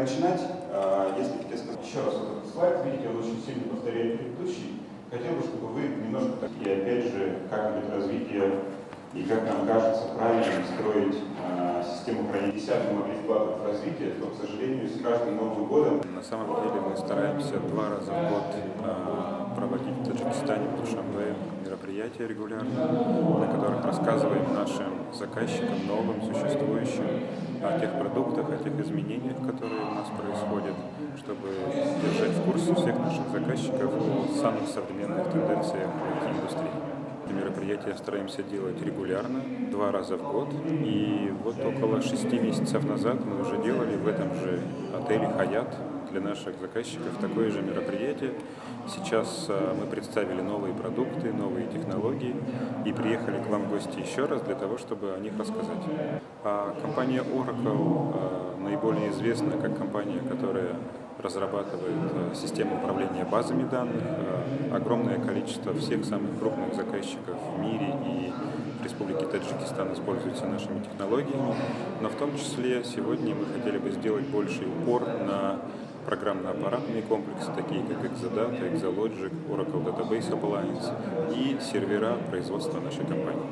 начинать, если тебе сказать еще раз вот этот слайд, видите, он очень сильно повторяет предыдущий. Хотел бы, чтобы вы немножко так, и опять же, как идет развитие и как нам кажется правильно строить систему хранения. 10 могли вкладывать в развитие, то, к сожалению, с каждым Новым годом. На самом деле мы стараемся 2 раза в год проводить в Таджикистане, в Душанбе, мероприятия регулярно, на которых рассказываем нашим заказчикам, новым, существующим, о тех продуктах, о тех изменениях, которые у нас происходят, чтобы держать в курсе всех наших заказчиков о самых современных тенденциях IT-индустрии. Мероприятия стараемся делать регулярно, 2 раза в год. И вот около 6 месяцев назад мы уже делали в этом же отеле «Хаят» для наших заказчиков такое же мероприятие. Сейчас мы представили новые продукты, новые технологии и приехали к вам в гости еще раз для того, чтобы о них рассказать. Компания Oracle наиболее известна как компания, которая разрабатывает систему управления базами данных. Огромное количество всех самых крупных заказчиков в мире и в Республике Таджикистан используются нашими технологиями. Но в том числе сегодня мы хотели бы сделать больший упор на программно-аппаратные комплексы, такие как Exadata, Exalogic, Oracle Database Appliance и сервера производства нашей компании.